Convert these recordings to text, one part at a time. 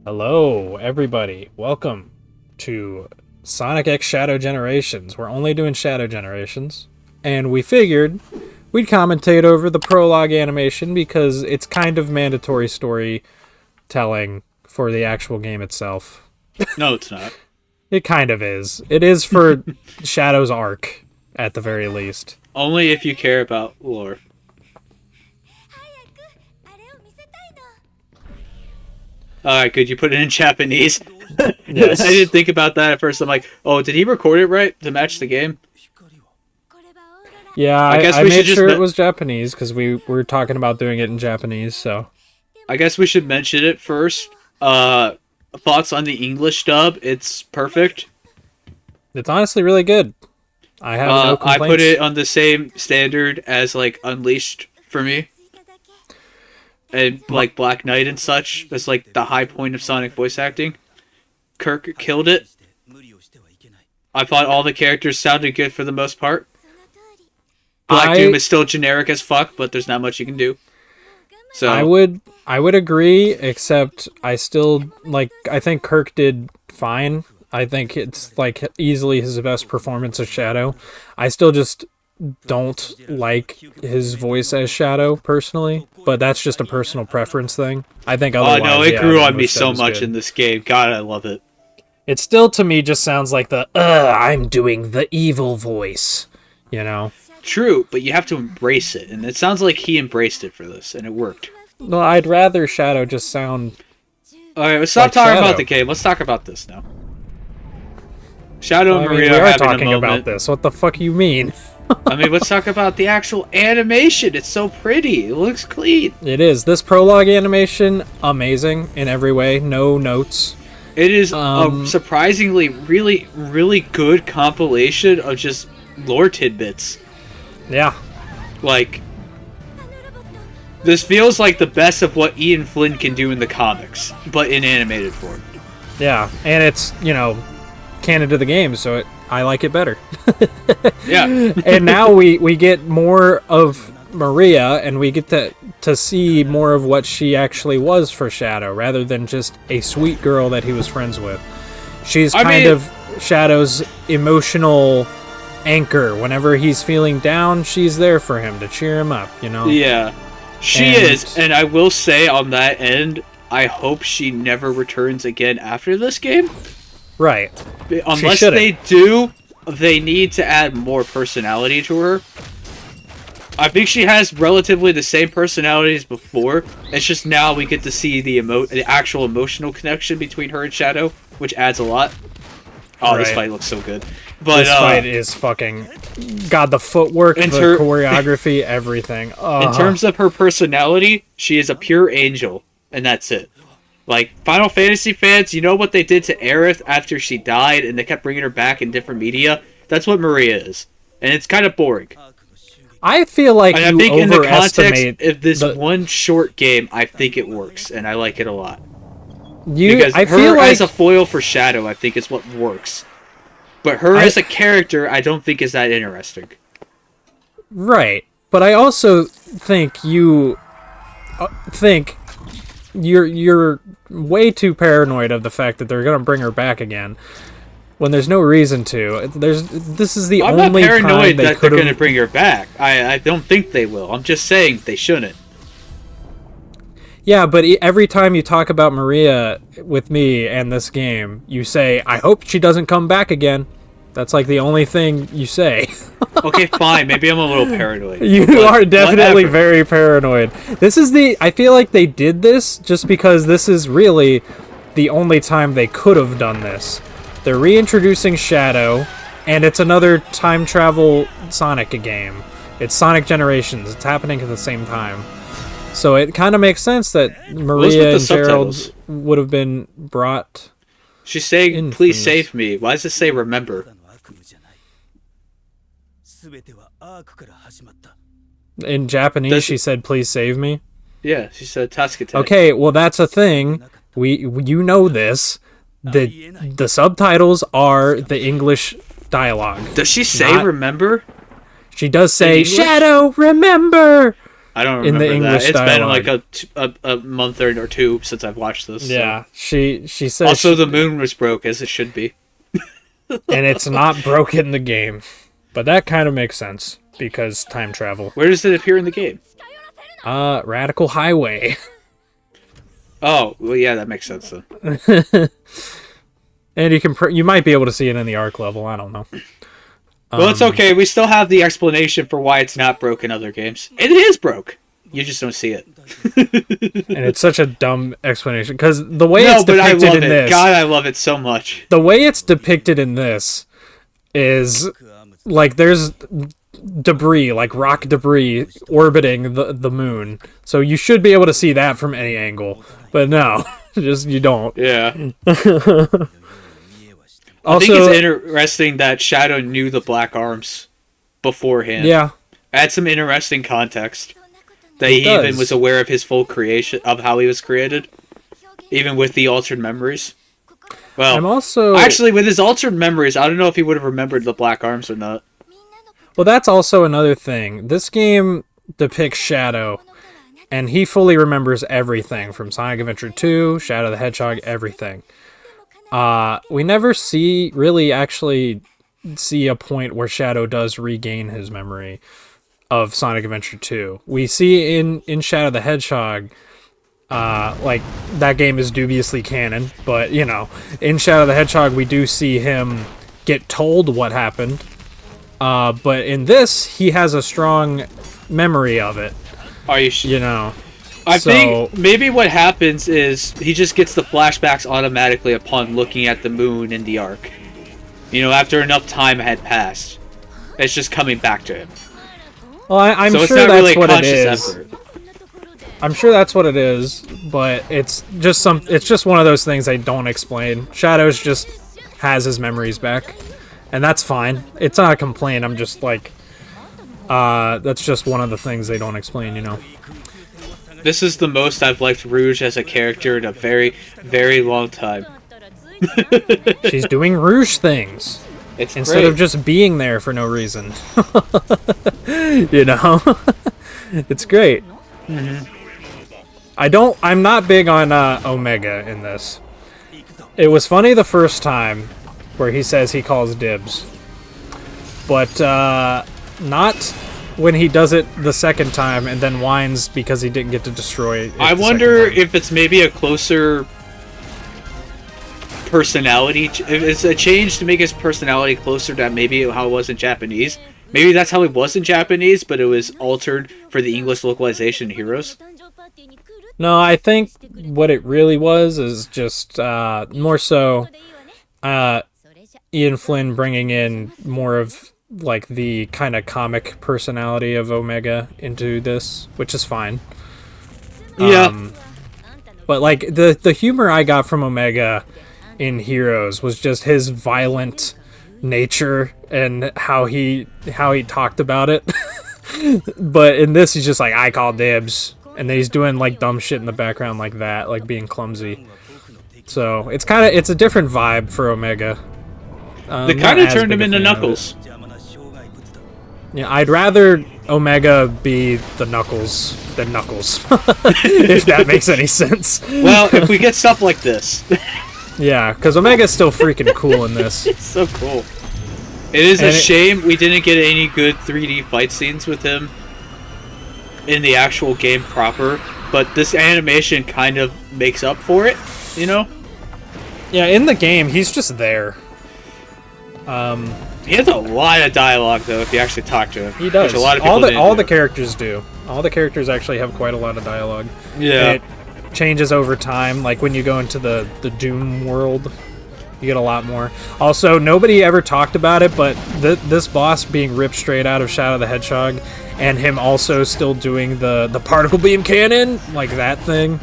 Hello, everybody. Welcome to Sonic X Shadow Generations. We're only doing Shadow Generations, and we figured we'd commentate over the prologue animation because it's kind of mandatory storytelling for the actual game itself. No, it's not. It kind of is. It is for Shadow's arc, at the very least. Only if you care about lore. Alright, could you put it in Japanese? Yes. I didn't think about that at first. I'm like, oh, did he record it right to match the game? Yeah, I guess I we made should just sure it was Japanese because we were talking about doing it in Japanese, so... I guess we should mention it first. Thoughts on the English dub? It's perfect. It's honestly really good. I have no I complaints. put it on the same standard as, like, Unleashed for me. And, like, Black Knight and such. That's, like, the high point of Sonic voice acting. Kirk killed it. I thought all the characters sounded good for the most part. Black Doom is still generic as fuck, but there's not much you can do. So I would agree, except I still I think Kirk did fine. I think it's like easily his best performance as Shadow. I still just don't like his voice as Shadow personally, but that's just a personal preference thing. I think otherwise, no, it grew on me so Shadow's much good. in this game. God, I love it. It still to me just sounds like the I'm doing the evil voice, you know. True, but you have to embrace it, and it sounds like he embraced it for this, and it worked. Well, I'd rather Shadow just sound. Alright, let's stop Like talking Shadow. about the game. Let's talk about this now. Shadow and I mean, Maria we are are having talking a about moment. this. What the fuck you mean? I mean, let's talk about the actual animation. It's so pretty. It looks clean. It is. This prologue animation, amazing in every way. No notes. It is a surprisingly really, really good compilation of just lore tidbits. Yeah. Like, this feels like the best of what Ian Flynn can do in the comics, but in animated form. Yeah. And it's, canon to the game, so I like it better. Yeah. And now we get more of Maria, and we get to see more of what she actually was for Shadow, rather than just a sweet girl that he was friends with. She's kind of Shadow's emotional anchor. Whenever he's feeling down, she's there for him to cheer him up, Yeah. She is, and I will say on that end, I hope she never returns again after this game. Right. Unless they do, they need to add more personality to her. I think she has relatively the same personality as before. It's just now we get to see the actual emotional connection between her and Shadow, which adds a lot. Oh, This fight looks so good. But this fight is fucking... God, the footwork, the choreography, everything. In terms of her personality, she is a pure angel, and that's it. Like, Final Fantasy fans, you know what they did to Aerith after she died, and they kept bringing her back in different media? That's what Maria is. And it's kind of boring. I feel like I think in the context of this one short game, I think it works, and I like it a lot. Because her as a foil for Shadow, I think is what works. But her as a character, I don't think is that interesting. Right. But I also think you're way too paranoid of the fact that they're going to bring her back again when there's no reason to. This is the I'm only not paranoid time that they're going to bring her back. I don't think they will. I'm just saying they shouldn't. Yeah, but every time you talk about Maria with me and this game, you say, I hope she doesn't come back again. That's like the only thing you say. Okay, fine. Maybe I'm a little paranoid. You are definitely very paranoid. I feel like they did this just because this is really the only time they could have done this. They're reintroducing Shadow, and it's another time travel Sonic game. It's Sonic Generations. It's happening at the same time. So it kind of makes sense that Maria and Gerald would have been brought. She's saying, please save me. Why does it say remember? In Japanese, she said, please save me. Yeah, she said Tasukete. Okay, well, that's a thing. You know this. The subtitles are the English dialogue. Does she say remember? She does say, Shadow, remember! I don't in remember the English that. It's dialogue. been like a month or two since I've watched this. Yeah, So. she says. Also, the moon was broke, as it should be. And it's not broke in the game. But that kind of makes sense, because time travel. Where does it appear in the game? Radical Highway. Oh, well, yeah, that makes sense then. And you might be able to see it in the Arc level, I don't know. Well, it's okay. We still have the explanation for why it's not broke in other games. It is broke. You just don't see it. And it's such a dumb explanation, because the way it's depicted in this... God, I love it so much. The way it's depicted in this is, like, there's debris, like rock debris, orbiting the moon. So you should be able to see that from any angle. But no, just you don't. Yeah. Also, I think it's interesting that Shadow knew the Black Arms beforehand. Yeah. Add some interesting context. That he even was aware of his full creation, of how he was created. Even with the altered memories. Well, I'm also... Actually, with his altered memories, I don't know if he would have remembered the Black Arms or not. Well, that's also another thing. This game depicts Shadow, and he fully remembers everything from Sonic Adventure 2, Shadow the Hedgehog, everything. We never actually see a point where Shadow does regain his memory of Sonic Adventure 2. We see in Shadow the Hedgehog, like, that game is dubiously canon, but, you know, in Shadow the Hedgehog, we do see him get told what happened. But in this, he has a strong memory of it. Are you sure? You know. I think maybe what happens is he just gets the flashbacks automatically upon looking at the moon in the Ark. You know, after enough time had passed. It's just coming back to him. Well, I'm so sure it's not that's really what it conscious is. effort. I'm sure that's what it is, but it's just one of those things they don't explain. Shadows just has his memories back, and that's fine. It's not a complaint. I'm just like, that's just one of the things they don't explain, you know. This is the most I've liked Rouge as a character in a very, very long time. She's doing Rouge things. Instead of just being there for no reason. You know? It's great. Mm-hmm. I'm not big on Omega in this. It was funny the first time where he says he calls dibs. But not when he does it the second time and then whines because he didn't get to destroy it. I wonder if it's maybe a closer personality. If it's a change to make his personality closer to maybe how it was in Japanese. Maybe that's how it was in Japanese, but it was altered for the English localization in Heroes. No, I think what it really was is just more so Ian Flynn bringing in more of like the kind of comic personality of Omega into this, which is fine. Yeah. But like the humor I got from Omega in Heroes was just his violent nature and how he talked about it. But in this he's just like, I call dibs, and then he's doing like dumb shit in the background like that, like being clumsy. So it's a different vibe for Omega. They kind of turned him into Knuckles. Yeah, I'd rather Omega be the Knuckles than Knuckles, if that makes any sense. Well, if we get stuff like this. Yeah, because Omega's still freaking cool in this. It's so cool. It is a shame we didn't get any good 3D fight scenes with him in the actual game proper, but this animation kind of makes up for it, you know? Yeah, in the game, he's just there. He has a lot of dialogue, though, if you actually talk to him. He does. Which a lot of people all the characters do. All the characters actually have quite a lot of dialogue. Yeah. It changes over time. Like when you go into the Doom world, you get a lot more. Also, nobody ever talked about it, but this boss being ripped straight out of Shadow the Hedgehog, and him also still doing the particle beam cannon, like that thing.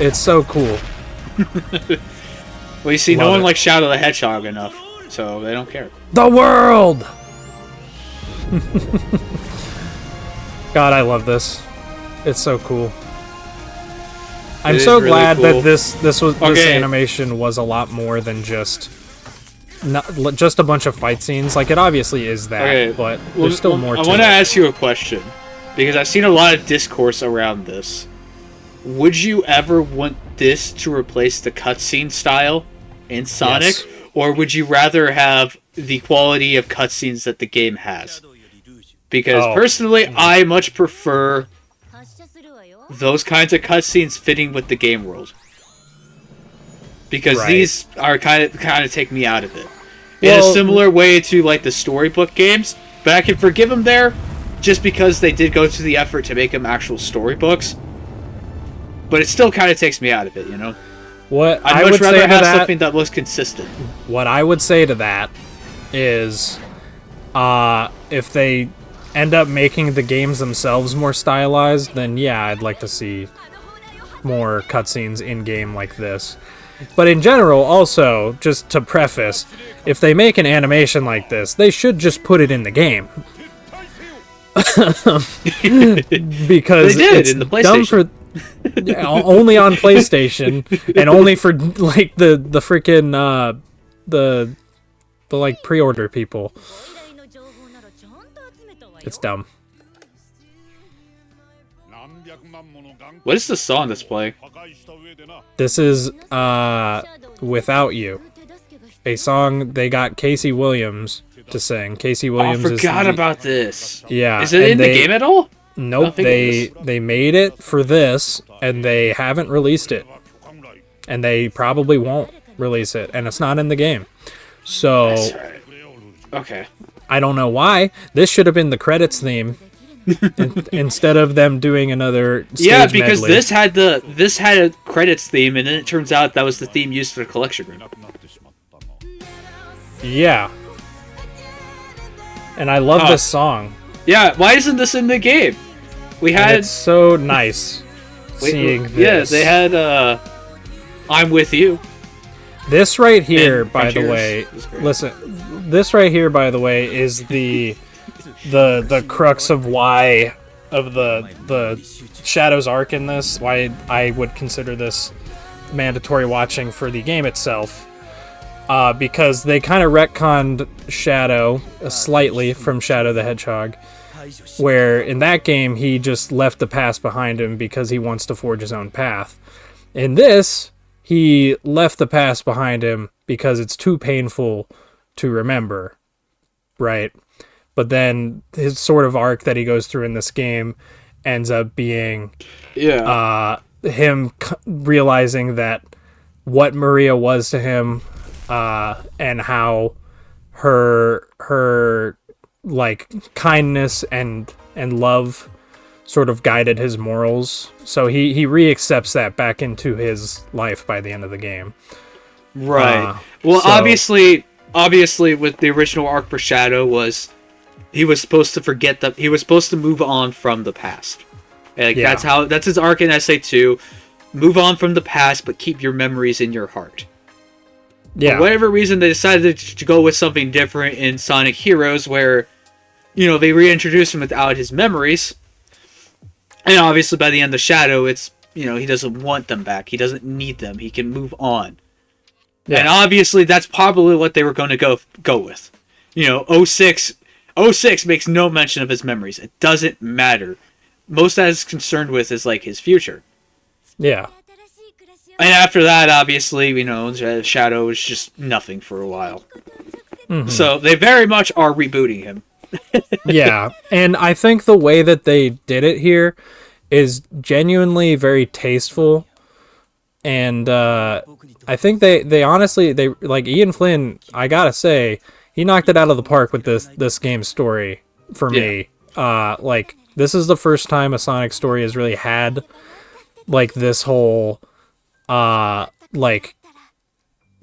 It's so cool. Well, you see, no one likes Shadow the Hedgehog enough, so they don't care. The world! God, I love this. It's so cool. I'm so really glad that this animation was a lot more than just a bunch of fight scenes. Like, it obviously is that, but there's still more to it. I want to ask you a question, because I've seen a lot of discourse around this. Would you ever want this to replace the cutscene style in Sonic, Yes. or would you rather have the quality of cutscenes that the game has? Because personally, I much prefer those kinds of cutscenes fitting with the game world. Because these are kind of take me out of it. In a similar way to like the storybook games, but I can forgive them there just because they did go to the effort to make them actual storybooks. But it still kind of takes me out of it, you know? What I'd I much would rather say to have that, something that looks consistent. what I would say to that is, if they end up making the games themselves more stylized, then yeah, I'd like to see more cutscenes in game like this. But in general, also, just to preface, if they make an animation like this, they should just put it in the game. Because They did it's in the dumb PlayStation. for only on PlayStation and only for like the freaking the like pre-order people. It's dumb. What is the song that's playing? This is Without You, a song they got Casey Williams to sing. Casey Williams I forgot about this. Yeah. Is it in the game at all? Nope, they made it for this, and they haven't released it. And they probably won't release it, and it's not in the game. So, That's right. Okay. I don't know why. This should have been the credits theme, instead of them doing another stage because medley. this had a credits theme, and then it turns out that was the theme used for the collection room. Yeah. And I love this song. Yeah, why isn't this in the game? We And had it's so nice seeing this. Yeah, they had I'm With You. This right here, And by the Frontiers way, is great. listen. This right here, by the way, is the crux of why of the Shadow's arc in this. Why I would consider this mandatory watching for the game itself, because they kind of retconned Shadow slightly from Shadow the Hedgehog, where in that game he just left the past behind him because he wants to forge his own path. In this, he left the past behind him because it's too painful to remember, right? But then his sort of arc that he goes through in this game ends up being him realizing that what Maria was to him, and how her like kindness and love sort of guided his morals. So he re-accepts that back into his life by the end of the game. Right. Well, so- obviously, with the original arc for Shadow was he was supposed to he was supposed to move on from the past. Like, Yeah. that's his arc in SA2. Move on from the past, but keep your memories in your heart. Yeah. For whatever reason, they decided to go with something different in Sonic Heroes, where, they reintroduced him without his memories. And obviously, by the end of Shadow, it's, he doesn't want them back. He doesn't need them. He can move on. Yeah. And obviously, that's probably what they were going to go with. 06 makes no mention of his memories. It doesn't matter. Most that is concerned with is, like, his future. Yeah. And after that, obviously, Shadow was just nothing for a while. Mm-hmm. So they very much are rebooting him. Yeah, and I think the way that they did it here is genuinely very tasteful, and I think they honestly, like Ian Flynn, I gotta say, he knocked it out of the park with this game's story for me. Like, this is the first time a Sonic story has really had like this whole like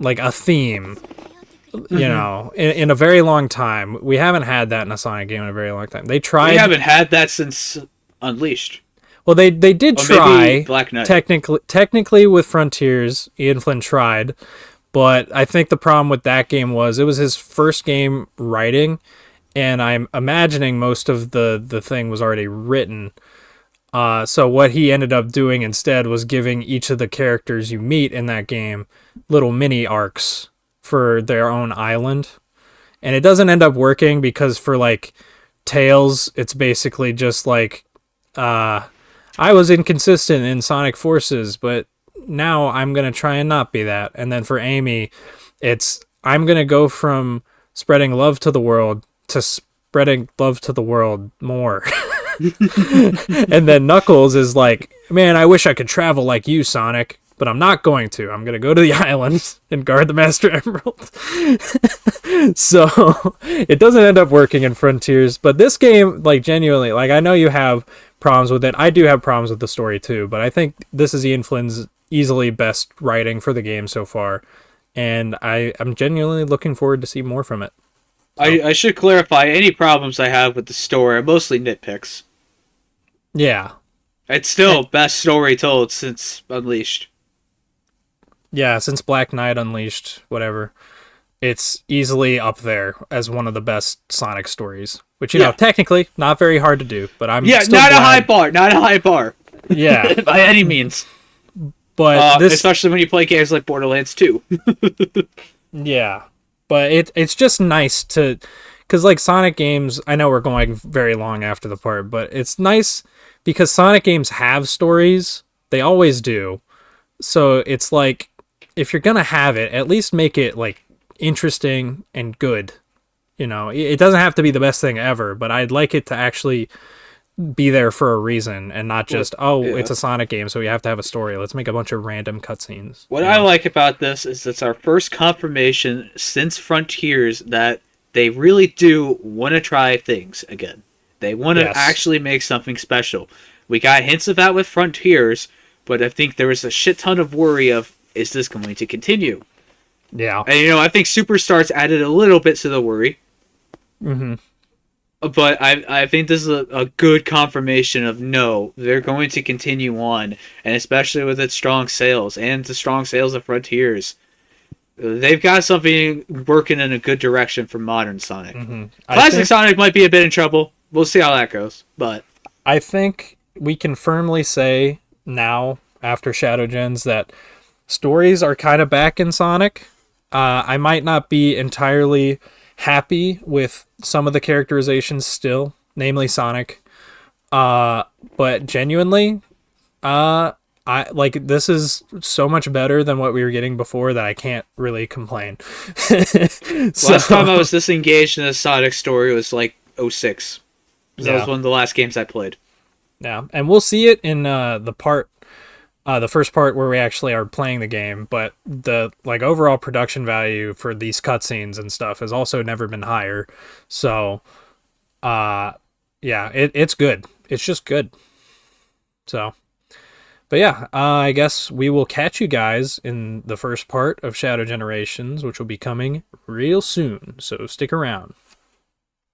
a theme. In a very long time. We haven't had that in a Sonic game in a very long time. They tried. We haven't had that since Unleashed. Well, they did Or try. maybe Black Knight. Technically, with Frontiers, Ian Flynn tried, but I think the problem with that game was it was his first game writing, and I'm imagining most of the thing was already written. So what he ended up doing instead was giving each of the characters you meet in that game little mini arcs for their own island, and it doesn't end up working because for like Tails, it's basically just like I was inconsistent in Sonic Forces, but now I'm going to try and not be that. And then for Amy, I'm going to go from spreading love to the world to spreading love to the world more. And then Knuckles is like, man, I wish I could travel like you, Sonic, but I'm not going to. I'm going to go to the islands and guard the Master Emerald. So it doesn't end up working in Frontiers, but this game, like, genuinely, like, I know you have problems with it. I do have problems with the story too, but I think this is Ian Flynn's easily best writing for the game so far, and I'm genuinely looking forward to see more from it. I should clarify, any problems I have with the story are mostly nitpicks. Yeah. It's still best story told since Unleashed. Yeah, since Black Knight Unleashed, whatever. It's easily up there as one of the best Sonic stories. Which, you know, technically, not very hard to do, but I'm still not glad. a high bar, not a high bar. Yeah. By any means. But especially when you play games like Borderlands 2. Yeah. But it's just nice to... Because, like, Sonic games... I know we're going very long after the part, but it's nice because Sonic games have stories. They always do. So it's like, if you're going to have it, at least make it, like, interesting and good. You know, it doesn't have to be the best thing ever, but I'd like it to actually be there for a reason and not just, it's a Sonic game, so we have to have a story. Let's make a bunch of random cutscenes. What I like about this is it's our first confirmation since Frontiers that they really do want to try things again. They want to actually make something special. We got hints of that with Frontiers, but I think there was a shit ton of worry of, is this going to continue? Yeah. And, you know, I think Superstars added a little bit to the worry. Mm-hmm. But I think this is a good confirmation of no, they're going to continue on, and especially with its strong sales and the strong sales of Frontiers, they've got something working in a good direction for modern Sonic. Mm-hmm. Classic Sonic might be a bit in trouble. We'll see how that goes. But I think we can firmly say now, after Shadow Gens, that stories are kind of back in Sonic. I might not be entirely happy with some of the characterizations still, namely Sonic. But genuinely, this is so much better than what we were getting before that I can't really complain. Last time I was this engaged in a Sonic story was like 06. That was one of the last games I played. Yeah, and we'll see it in the first part where we actually are playing the game, but the overall production value for these cutscenes and stuff has also never been higher. So, it's good. It's just good. So, but yeah, I guess we will catch you guys in the first part of Shadow Generations, which will be coming real soon. So stick around.